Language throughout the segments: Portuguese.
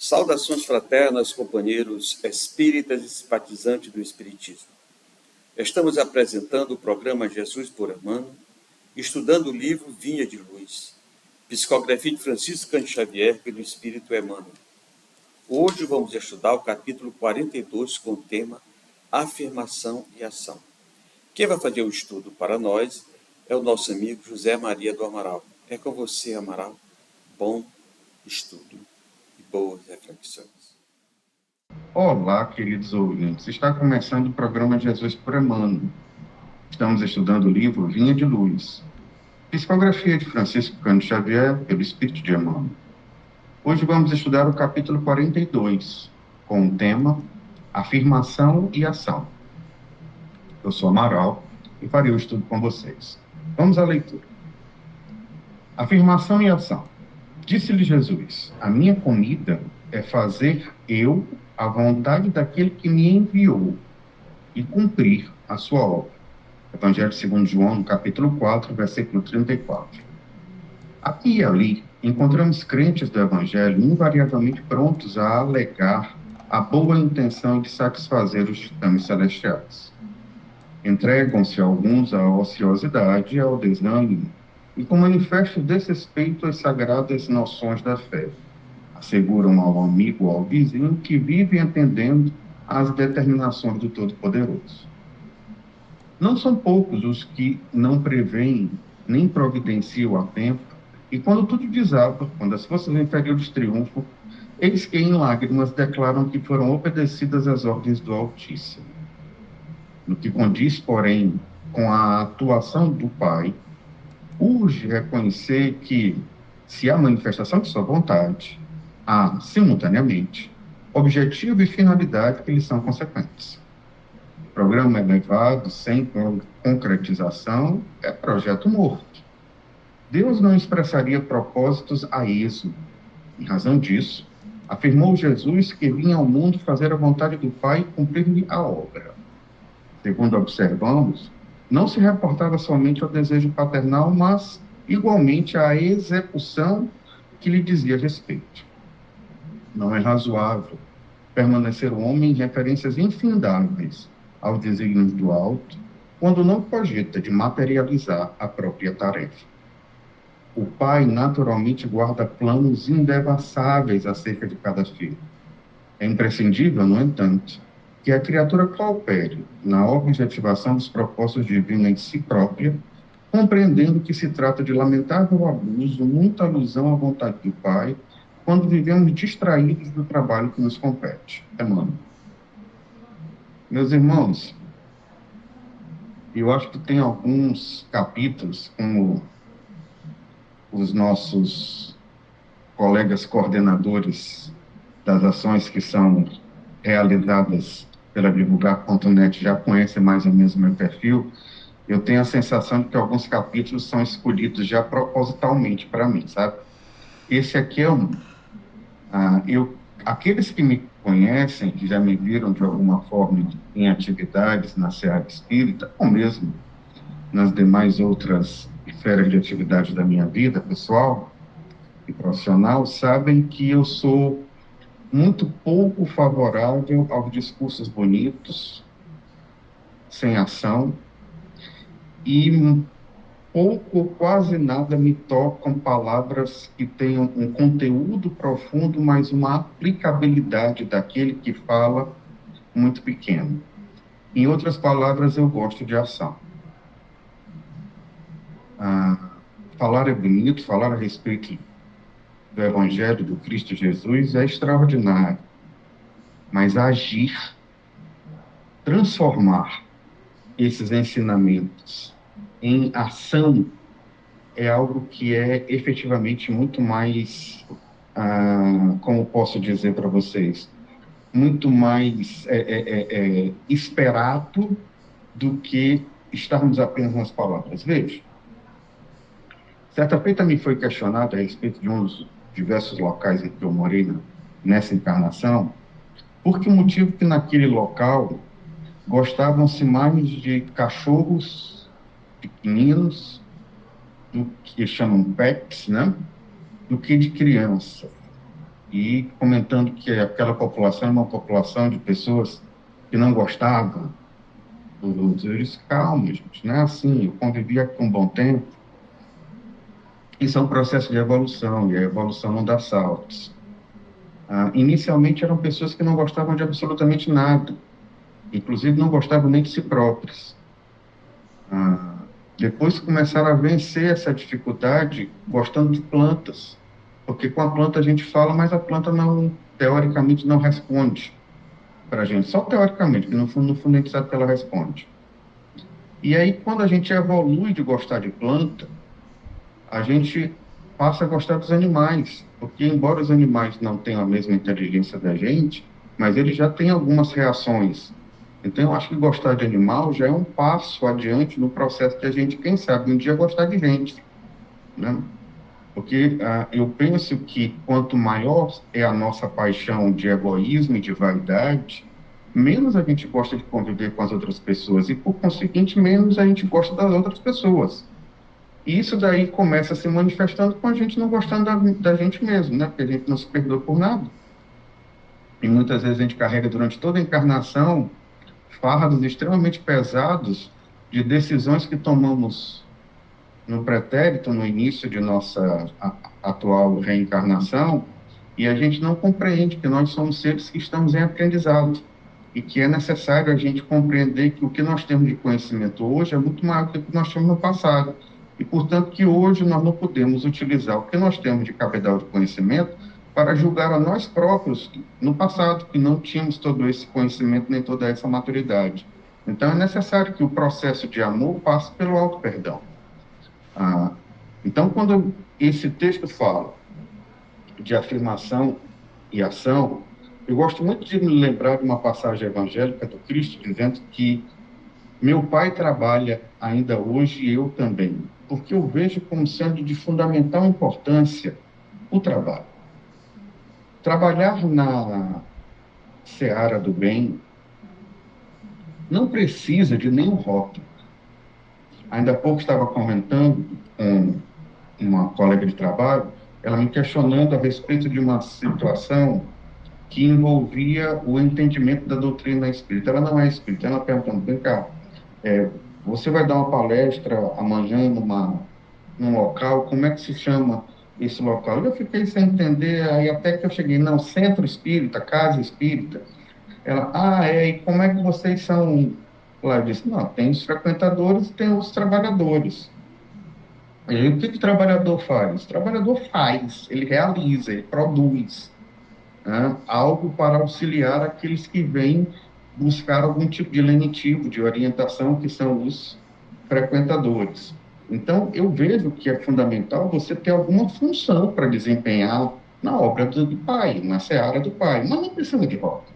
Saudações fraternas, companheiros espíritas e simpatizantes do Espiritismo. Estamos apresentando o programa Jesus por Emmanuel, estudando o livro Vinha de Luz, psicografia de Francisco Cândido Xavier pelo Espírito Emmanuel. Hoje vamos estudar o capítulo 42 com o tema Afirmação e Ação. Quem vai fazer o estudo para nós é o nosso amigo José Maria do Amaral. É com você, Amaral. Bom estudo. Boas reflexões. Olá, queridos ouvintes. Está começando o programa Jesus por Emmanuel. Estamos estudando o livro Vinha de Luz, psicografia de Francisco Cândido Xavier pelo Espírito de Emmanuel. Hoje vamos estudar o capítulo 42, com o tema Afirmação e Ação. Eu sou Amaral e farei o estudo com vocês. Vamos à leitura. Afirmação e Ação. Disse-lhe Jesus: a minha comida é fazer eu a vontade daquele que me enviou e cumprir a sua obra. Evangelho segundo João, no capítulo 4, versículo 34. Aqui e ali, encontramos crentes do Evangelho invariavelmente prontos a alegar a boa intenção de satisfazer os ditames celestiais. Entregam-se alguns à ociosidade e ao desânimo, e com manifesto desrespeito às sagradas noções da fé, asseguram ao amigo ou ao vizinho que vive entendendo as determinações do Todo-Poderoso. Não são poucos os que não preveem nem providenciam a tempo, e quando tudo desaba, quando as forças inferiores triunfam, eles que em lágrimas declaram que foram obedecidas às ordens do Altíssimo. No que condiz, porém, com a atuação do Pai, urge reconhecer que, se há manifestação de sua vontade, há, simultaneamente, objetivo e finalidade que lhes são consequentes. Programa elevado, sem concretização, é projeto morto. Deus não expressaria propósitos a esmo. Em razão disso, afirmou Jesus que vinha ao mundo fazer a vontade do Pai e cumprir-lhe a obra. Segundo observamos, não se reportava somente ao desejo paternal, mas, igualmente, à execução que lhe dizia respeito. Não é razoável permanecer o homem em referências infindáveis aos desígnios do alto, quando não cogita de materializar a própria tarefa. O pai naturalmente guarda planos indevassáveis acerca de cada filho. É imprescindível, no entanto, que a criatura coopere na objetivação dos propósitos divinos em si própria, compreendendo que se trata de lamentável abuso, muita alusão à vontade do Pai, quando vivemos distraídos do trabalho que nos compete. Emmanuel. Meus irmãos, eu acho que tem alguns capítulos, como os nossos colegas coordenadores das ações que são realizadas pela Divulgar.net já conhecem mais ou menos o meu perfil. Eu tenho a sensação de que alguns capítulos são escolhidos já propositalmente para mim, sabe? Esse aqui é um. Aqueles que me conhecem, que já me viram de alguma forma em atividades na seara espírita, ou mesmo nas demais outras esferas de atividade da minha vida pessoal e profissional, sabem que eu sou muito pouco favorável aos discursos bonitos, sem ação, e pouco ou quase nada me tocam palavras que tenham um conteúdo profundo, mas uma aplicabilidade daquele que fala muito pequeno. Em outras palavras, eu gosto de ação. Falar é bonito, falar a respeito do Evangelho do Cristo Jesus é extraordinário, mas agir, transformar esses ensinamentos em ação é algo que é efetivamente muito mais, como posso dizer para vocês, muito mais esperado do que estarmos apenas nas palavras. Veja, certa feita me foi questionado a respeito de um dos diversos locais em que eu morei nessa encarnação, por que motivo que naquele local gostavam-se mais de cachorros pequeninos, do que chamam pets, né? Do que de criança. e comentando que aquela população é uma população de pessoas que não gostavam dos outros. Eu disse, calma, gente, não é assim, eu convivi aqui um bom tempo. Isso é um processo de evolução, e a evolução não dá saltos. Inicialmente eram pessoas que não gostavam de absolutamente nada, inclusive não gostavam nem de si próprias. Depois começaram a vencer essa dificuldade gostando de plantas, porque com a planta a gente fala, mas a planta não, teoricamente, não responde para a gente, só teoricamente, que no fundo a gente sabe que ela responde. E aí, quando a gente evolui de gostar de planta, a gente passa a gostar dos animais, porque embora os animais não tenham a mesma inteligência da gente, mas eles já têm algumas reações. Então, eu acho que gostar de animal já é um passo adiante no processo de a gente, quem sabe, um dia gostar de gente, né? Porque eu penso que quanto maior é a nossa paixão de egoísmo e de vaidade, menos a gente gosta de conviver com as outras pessoas e, por conseguinte, menos a gente gosta das outras pessoas. E isso daí começa a se manifestando com a gente não gostando da gente mesmo, né? Porque a gente não se perdoa por nada. E muitas vezes a gente carrega durante toda a encarnação fardos extremamente pesados de decisões que tomamos no pretérito, no início de nossa atual reencarnação, e a gente não compreende que nós somos seres que estamos em aprendizado e que é necessário a gente compreender que o que nós temos de conhecimento hoje é muito maior do que o que nós tínhamos no passado. E, portanto, que hoje nós não podemos utilizar o que nós temos de cabedal de conhecimento para julgar a nós próprios no passado, que não tínhamos todo esse conhecimento nem toda essa maturidade. Então, é necessário que o processo de amor passe pelo auto-perdão. Então, quando esse texto fala de afirmação e ação, eu gosto muito de me lembrar de uma passagem evangélica do Cristo dizendo que meu Pai trabalha ainda hoje e eu também, porque eu vejo como sendo de fundamental importância o trabalho. Trabalhar na seara do bem não precisa de nenhum rótulo. Ainda há pouco estava comentando com uma colega de trabalho, ela me questionando a respeito de uma situação que envolvia o entendimento da doutrina espírita. Ela não é espírita, ela perguntando, vem cá, você vai dar uma palestra amanhã num local, como é que se chama esse local? Eu fiquei sem entender, aí até que eu cheguei, não, centro espírita, casa espírita. Ela, e como é que vocês são lá? Eu disse, não, tem os frequentadores e tem os trabalhadores. E aí, o que o trabalhador faz? O trabalhador faz, ele realiza, ele produz, né, algo para auxiliar aqueles que vêm buscar algum tipo de lenitivo, de orientação, que são os frequentadores. Então, eu vejo que é fundamental você ter alguma função para desempenhar na obra do Pai, na seara do Pai, mas não precisa de rota.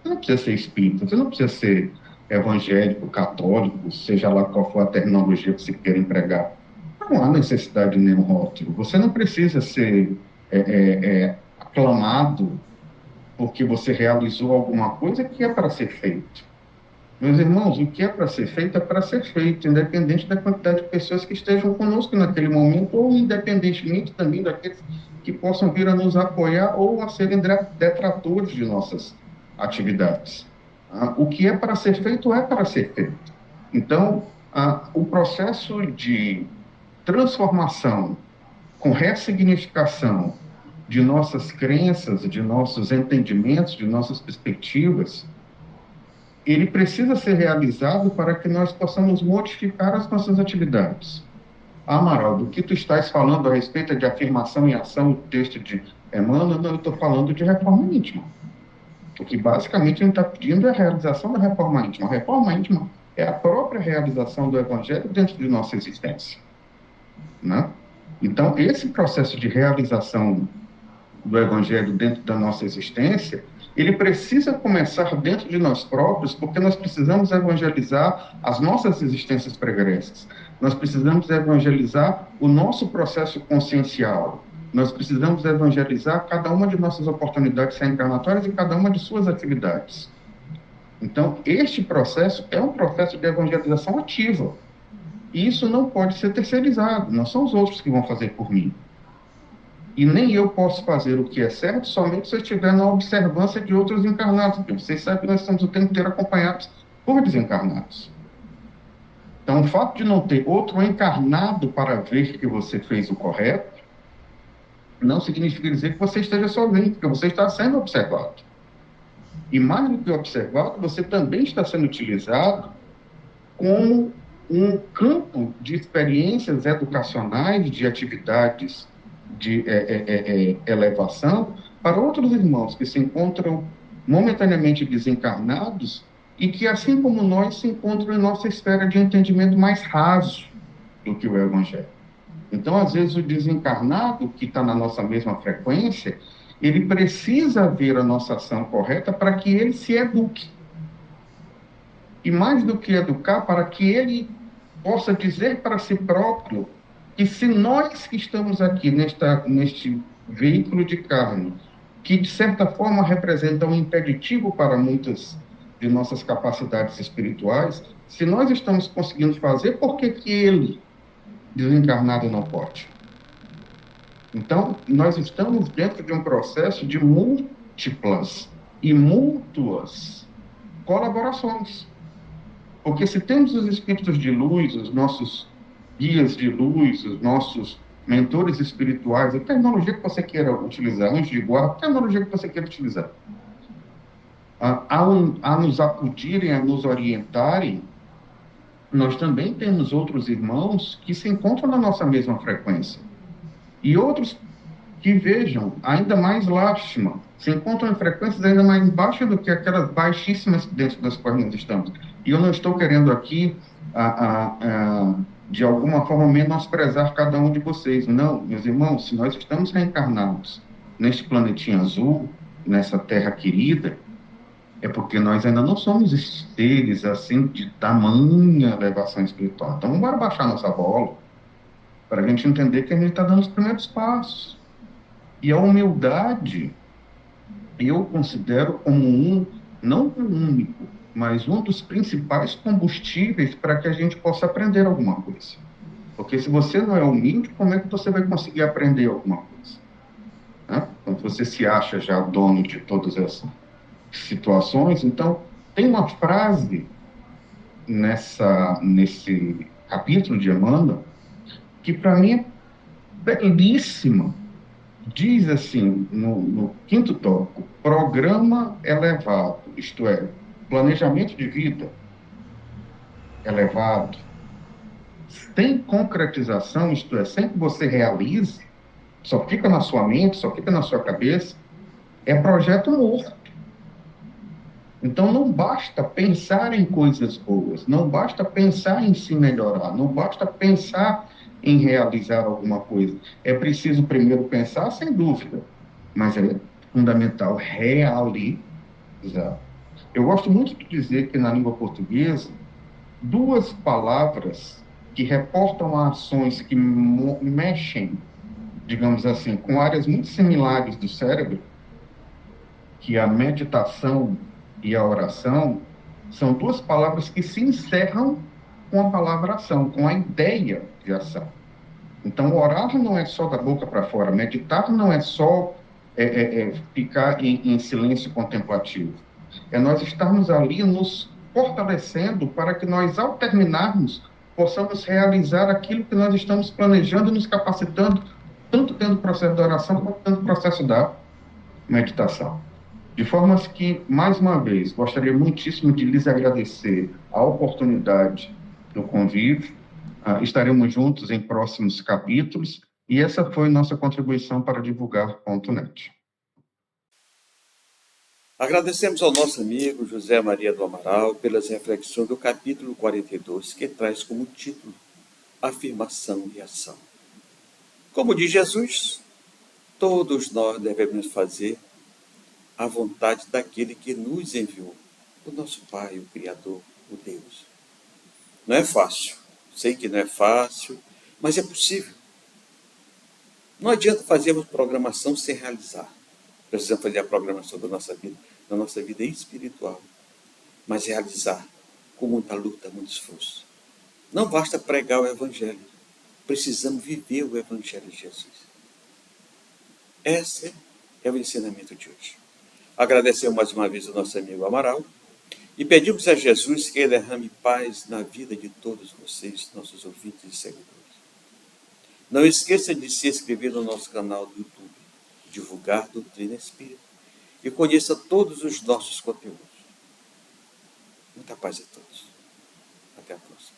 Você não precisa ser espírita, você não precisa ser evangélico, católico, seja lá qual for a terminologia que você queira empregar. Não há necessidade de nenhum rótulo. Você não precisa ser aclamado porque você realizou alguma coisa que é para ser feito. Meus irmãos, o que é para ser feito é para ser feito, independente da quantidade de pessoas que estejam conosco naquele momento, ou independentemente também daqueles que possam vir a nos apoiar ou a serem detratores de nossas atividades. O que é para ser feito é para ser feito. Então, o processo de transformação com ressignificação de nossas crenças, de nossos entendimentos, de nossas perspectivas, ele precisa ser realizado para que nós possamos modificar as nossas atividades. Amaral, do que tu estás falando a respeito de afirmação e ação do texto de Emmanuel, eu estou falando de reforma íntima. O que basicamente ele está pedindo é a realização da reforma íntima. A reforma íntima é a própria realização do Evangelho dentro de nossa existência, né? Então, esse processo de realização do Evangelho dentro da nossa existência, ele precisa começar dentro de nós próprios, porque nós precisamos evangelizar as nossas existências pregressas. Nós precisamos evangelizar o nosso processo consciencial. Nós precisamos evangelizar cada uma de nossas oportunidades reencarnatórias e cada uma de suas atividades. Então, este processo é um processo de evangelização ativa. E isso não pode ser terceirizado, não são os outros que vão fazer por mim. E nem eu posso fazer o que é certo somente se eu estiver na observância de outros encarnados, porque vocês sabem que nós estamos o tempo inteiro acompanhados por desencarnados. Então, o fato de não ter outro encarnado para ver que você fez o correto, não significa dizer que você esteja sozinho, porque você está sendo observado. E mais do que observado, você também está sendo utilizado como um campo de experiências educacionais, de atividades de elevação para outros irmãos que se encontram momentaneamente desencarnados e que, assim como nós, se encontram em nossa esfera de entendimento mais raso do que o Evangelho. Então, às vezes, o desencarnado, que está na nossa mesma frequência, ele precisa ver a nossa ação correta para que ele se eduque. E mais do que educar, para que ele possa dizer para si próprio que se nós que estamos aqui neste veículo de carne, que de certa forma representa um impeditivo para muitas de nossas capacidades espirituais, se nós estamos conseguindo fazer, por que que ele, desencarnado, não pode? Então, nós estamos dentro de um processo de múltiplas e mútuas colaborações. Porque se temos os espíritos de luz, os nossos guias de luz, os nossos mentores espirituais, a terminologia que você queira utilizar, anjo de guarda, a terminologia que você queira utilizar, a nos acudirem, a nos orientarem, nós também temos outros irmãos que se encontram na nossa mesma frequência. E outros que vejam, ainda mais lástima, se encontram em frequências ainda mais baixas do que aquelas baixíssimas dentro das quais nós estamos. E eu não estou querendo aqui, de alguma forma, menosprezar cada um de vocês. Não, meus irmãos, se nós estamos reencarnados neste planetinha azul, nessa terra querida, é porque nós ainda não somos seres assim de tamanha elevação espiritual. Então, vamos baixar nossa bola para a gente entender que a gente está dando os primeiros passos. E a humildade, eu considero como não o único, mas um dos principais combustíveis para que a gente possa aprender alguma coisa. Porque se você não é humilde, como é que você vai conseguir aprender alguma coisa? Né? Quando você se acha já dono de todas as situações. Então, tem uma frase nesse capítulo de Emmanuel que, para mim, é belíssima. Diz assim, no quinto tópico, programa elevado, isto é, planejamento de vida elevado, sem concretização, isto é, sem que você realize, só fica na sua mente, só fica na sua cabeça, é projeto morto. Então, não basta pensar em coisas boas, não basta pensar em se melhorar, não basta pensar em realizar alguma coisa. É preciso primeiro pensar, sem dúvida, mas é fundamental realizar. Eu gosto muito de dizer que na língua portuguesa, duas palavras que reportam a ações que mexem, digamos assim, com áreas muito similares do cérebro, que é a meditação e a oração, são duas palavras que se encerram com a palavra ação, com a ideia de ação. Então, orar não é só da boca para fora, meditar não é só ficar em silêncio contemplativo. É nós estarmos ali nos fortalecendo para que nós, ao terminarmos, possamos realizar aquilo que nós estamos planejando e nos capacitando, tanto dentro do processo da oração quanto dentro do processo da meditação. De forma que, mais uma vez, gostaria muitíssimo de lhes agradecer a oportunidade do convívio. Estaremos juntos em próximos capítulos e essa foi nossa contribuição para divulgar.net. Agradecemos ao nosso amigo José Maria do Amaral pelas reflexões do capítulo 42, que traz como título Afirmação e Ação. Como diz Jesus, todos nós devemos fazer a vontade daquele que nos enviou, o nosso Pai, o Criador, o Deus. Não é fácil, sei que não é fácil, mas é possível. Não adianta fazermos programação sem realizar. Precisamos fazer a programação da nossa vida espiritual, mas realizar com muita luta, muito esforço. Não basta pregar o Evangelho, precisamos viver o Evangelho de Jesus. Esse é o ensinamento de hoje. Agradecemos mais uma vez ao nosso amigo Amaral e pedimos a Jesus que ele derrame paz na vida de todos vocês, nossos ouvintes e seguidores. Não esqueça de se inscrever no nosso canal do YouTube, divulgar Doutrina Espírita e conheça todos os nossos conteúdos. Muita paz a todos. Até a próxima.